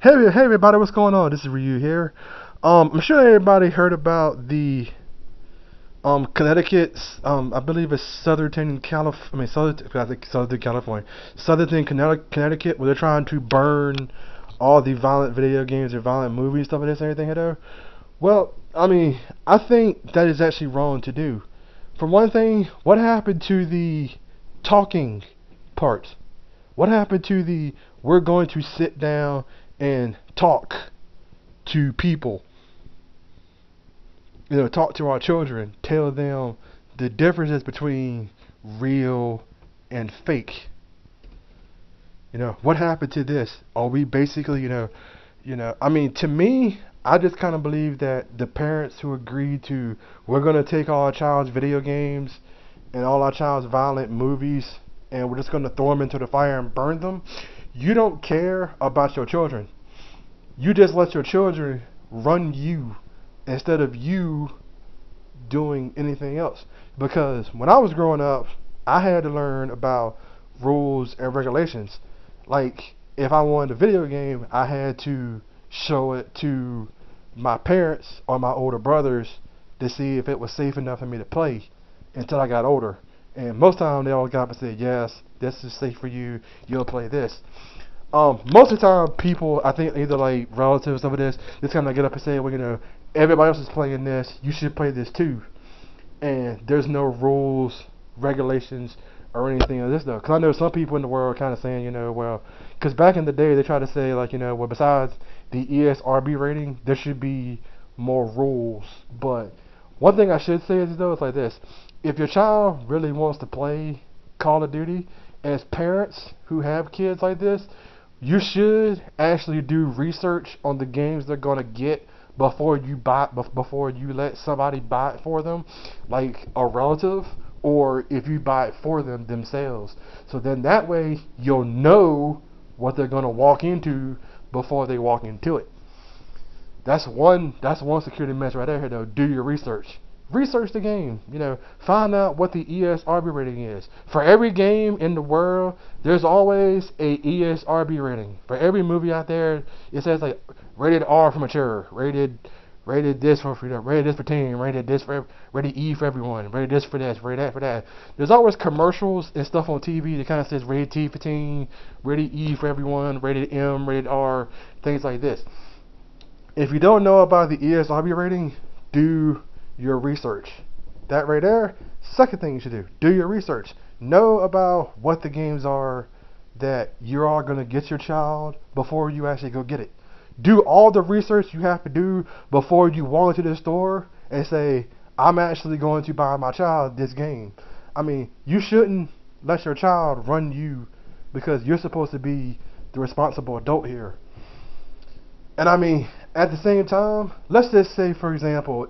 Hey everybody, what's going on? This is Ryu here. I'm sure everybody heard about the Connecticut, I believe it's Southington, California, Southington, Connecticut, where they're trying to burn all the violent video games and violent movies, stuff like this and everything here. Well, I think that is actually wrong to do. For one thing, what happened to the talking part? What happened to the we're going to sit down and talk to people? Talk to our children, tell them the differences between real and fake. What happened to this? Are we basically, to me, I just kind of believe that the parents who agreed to, we're going to take all our child's video games and all our child's violent movies and we're just going to throw them into the fire and burn them. You don't care about your children. You just let your children run you instead of you doing anything else. Because when I was growing up, I had to learn about rules and regulations. Like, if I wanted a video game, I had to show it to my parents or my older brothers to see if it was safe enough for me to play until I got older. And most of the time they all got up and said, yes, this is safe for you, you'll play this. Most of the time people, I think either like relatives of this, just kind of get up and say, well, everybody else is playing this, you should play this too. And there's no rules, regulations, or anything of this though. Because I know some people in the world are kind of saying, well, because back in the day they try to say like, well, besides the ESRB rating, there should be more rules. But one thing I should say is though, it's like this. If your child really wants to play Call of Duty, as parents who have kids like this, you should actually do research on the games they're gonna get before you let somebody buy it for them, like a relative, or if you buy it for them themselves. So then that way you'll know what they're gonna walk into before they walk into it. That's one security measure right there though. Do your research. Research the game, find out what the ESRB rating is. For every game in the world, there's always a ESRB rating. For every movie out there, it says like rated R for mature, rated this for freedom, rated this for teen, rated E for everyone, rated this, rated that for that. There's always commercials and stuff on TV that kind of says rated T for teen, rated E for everyone, rated M, rated R, things like this. If you don't know about the ESRB rating, do your research. That right there, second thing you should do your research. Know about what the games are that you're all going to get your child before you actually go get it. Do all the research you have to do before you walk into the store and say, I'm actually going to buy my child this game. You shouldn't let your child run you because you're supposed to be the responsible adult here. And at the same time, let's just say, for example,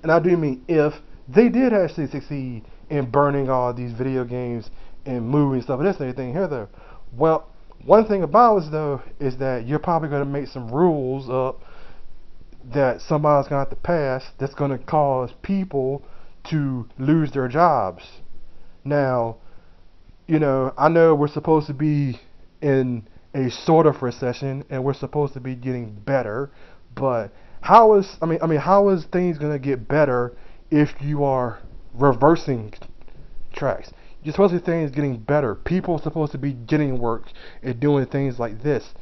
and I do mean if they did actually succeed in burning all these video games and movies and stuff, and this and everything here though. Well, one thing about it though is that you're probably going to make some rules up that somebody's going to have to pass that's going to cause people to lose their jobs. Now, I know we're supposed to be in a sort of recession and we're supposed to be getting better, but how is things gonna get better if you are reversing tracks? You're supposed to be things getting better. People are supposed to be getting work and doing things like this.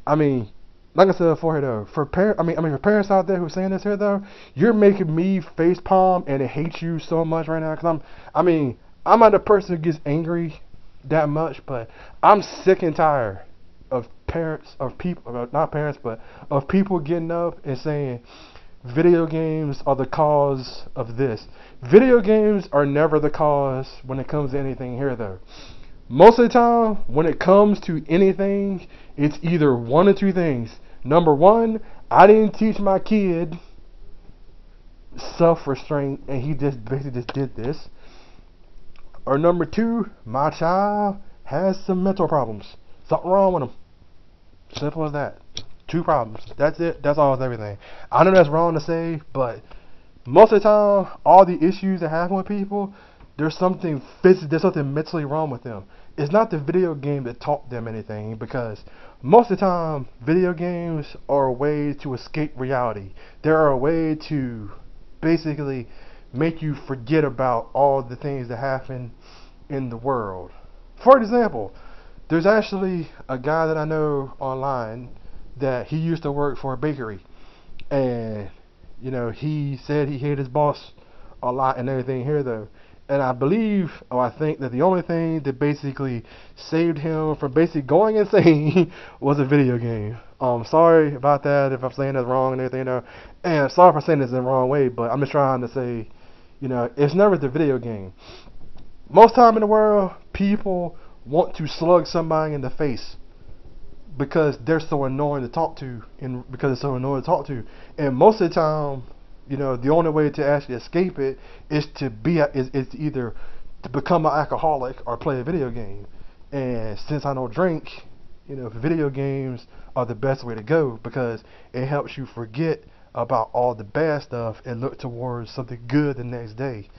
Like I said before here though, for parents out there who are saying this here though, you're making me facepalm and hate you so much right now because I'm not the person who gets angry that much, but I'm sick and tired of people getting up and saying video games are the cause of this. Video games are never the cause when it comes to anything here though. Most of the time when it comes to anything, it's either one or two things. Number one, I didn't teach my kid self-restraint and he just basically did this. Or number two, my child has some mental problems. Something wrong with him. Simple as that. Two problems. That's it. That's all. It's everything. I know that's wrong to say, but most of the time, all the issues that happen with people, there's something mentally wrong with them. it's not the video game that taught them anything, because most of the time video games are a way to escape reality. They're a way to basically make you forget about all the things that happen in the world. For example, there's actually a guy that I know online that he used to work for a bakery, and he said he hated his boss a lot and everything here though. And I believe, or I think, that the only thing that basically saved him from basically going insane was a video game. Sorry about that if I'm saying that wrong and everything, and sorry for saying this in the wrong way, but I'm just trying to say, it's never the video game. Most time in the world, people want to slug somebody in the face because they're so annoying to talk to, and because it's so annoying to talk to. And most of the time, the only way to actually escape it is to either to become an alcoholic or play a video game. And since I don't drink, video games are the best way to go, because it helps you forget about all the bad stuff and look towards something good the next day.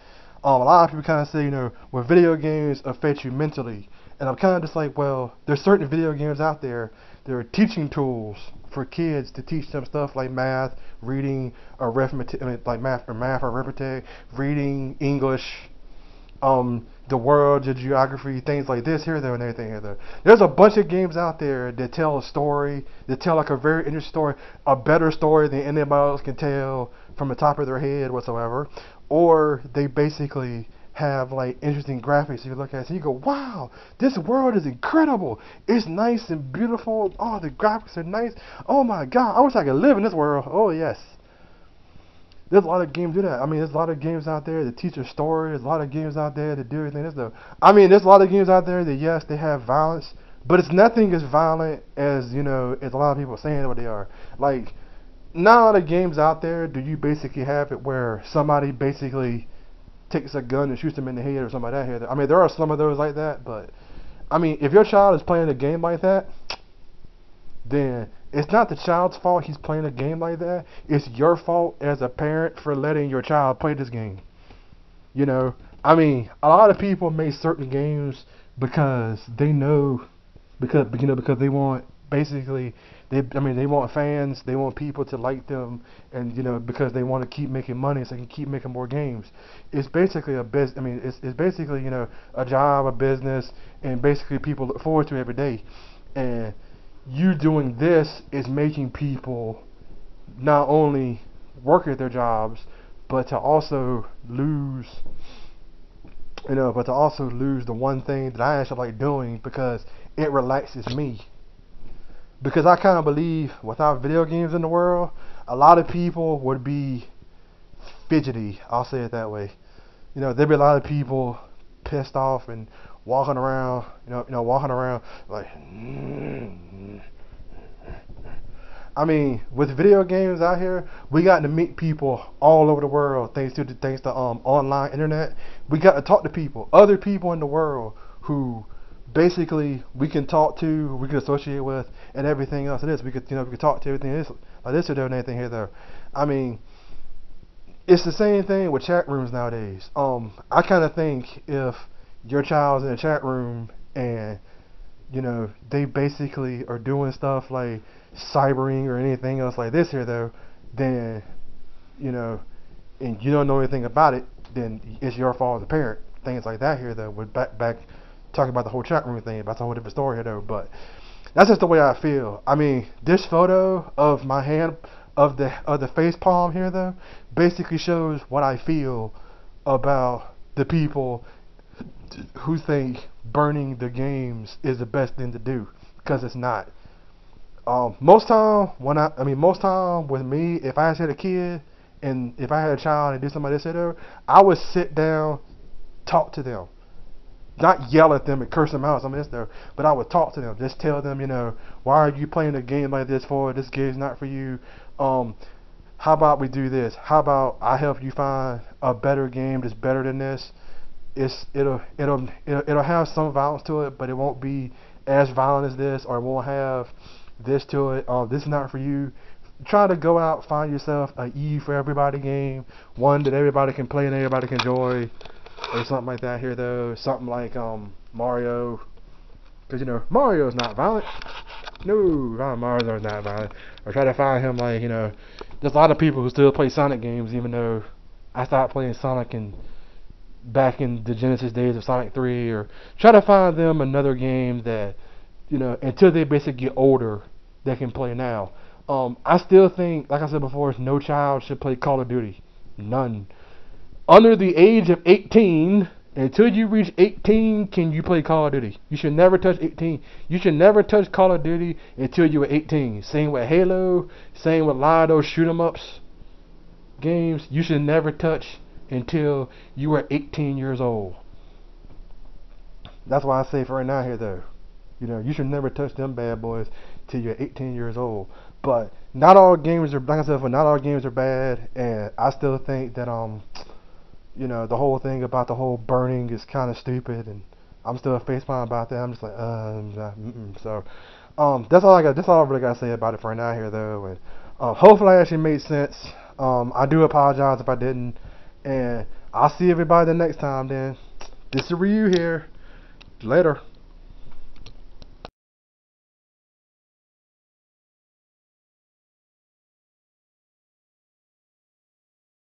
A lot of people kind of say, well, video games affect you mentally. And I'm kind of just like, well, there's certain video games out there that are teaching tools for kids to teach them stuff like math, reading, or arithmetic, like math or arithmetic, reading, English, the world, the geography, things like this here, there, and everything here, there. There's a bunch of games out there that tell a story, that tell like a very interesting story, a better story than anybody else can tell from the top of their head whatsoever. Or they basically have like interesting graphics you look at, so you go, wow, this world is incredible, it's nice and beautiful, oh, the graphics are nice, oh my god, I wish I could live in this world. Oh yes, there's a lot of games do that. I mean, there's a lot of games out there that teach a story, there's a lot of games out there that do everything. There's a lot of games out there that, yes, they have violence, but it's nothing as violent as, as a lot of people are saying what they are. Like, not a lot of games out there do you basically have it where somebody basically takes a gun and shoots them in the head or something like that here. I mean, there are some of those like that, but I mean, if your child is playing a game like that, then it's not the child's fault he's playing a game like that. It's your fault as a parent for letting your child play this game. I mean, a lot of people make certain games because they know, because they want, basically, they want fans, they want people to like them, and because they want to keep making money so they can keep making more games. It's basically a business. I mean, it's basically a job, a business, and basically people look forward to it every day. And you doing this is making people not only work at their jobs, but to also lose, the one thing that I actually like doing, because it relaxes me. Because I kind of believe without video games in the world, a lot of people would be fidgety. I'll say it that way. There'd be a lot of people pissed off and walking around, like. I mean, with video games out here, we got to meet people all over the world thanks to online internet. We got to talk to people, other people in the world who basically we can talk to, we can associate with, and everything else. It is we could talk to everything like this or there and anything here though. I mean, it's the same thing with chat rooms nowadays. I kind of think if your child's in a chat room and they basically are doing stuff like cybering or anything else like this here though, then and you don't know anything about it, then it's your fault as a parent. Things like that here though. We're back talking about the whole chat room thing, but that's a whole different story here though. But that's just the way I feel. I mean, this photo of my hand, of the face palm here though, basically shows what I feel about the people who think burning the games is the best thing to do, because it's not. Most time with me, if I had a kid and if I had a child and did something like this, I would sit down, talk to them, not yell at them and curse them out, something like this, but I would talk to them, just tell them, why are you playing a game like this for? This game's not for you. How about we do this? How about I help you find a better game that's better than this? It'll have some violence to it, but it won't be as violent as this, or it won't have this to it. This is not for you. Try to go out, find yourself a E for everybody game, one that everybody can play and everybody can enjoy, or something like that here though. Something like Mario, Because, you know, Mario's not violent. No, Mario's not violent. Or try to find him, like, you know, there's a lot of people who still play Sonic games, even though I stopped playing Sonic back in the Genesis days of Sonic 3. Or try to find them another game that, you know, until they basically get older, they can play now. I still think, like I said before, no child should play Call of Duty. None. Under the age of 18, until you reach 18, can you play Call of Duty? You should never touch 18. You should never touch Call of Duty until you were 18. Same with Halo, same with a lot of those shoot 'em ups games. You should never touch until you are 18 years old. That's why I say for right now here, though, you know, you should never touch them bad boys till you're 18 years old. But not all games are, like I said, not all games are bad, and I still think that you know, the whole thing about the whole burning is kind of stupid, and I'm still facepalm about that. I'm just like, So, that's all I got. That's all I really got to say about it for right now here, though. And hopefully, I actually made sense. I do apologize if I didn't, and I'll see everybody the next time. Then, this is Ryu here. Later.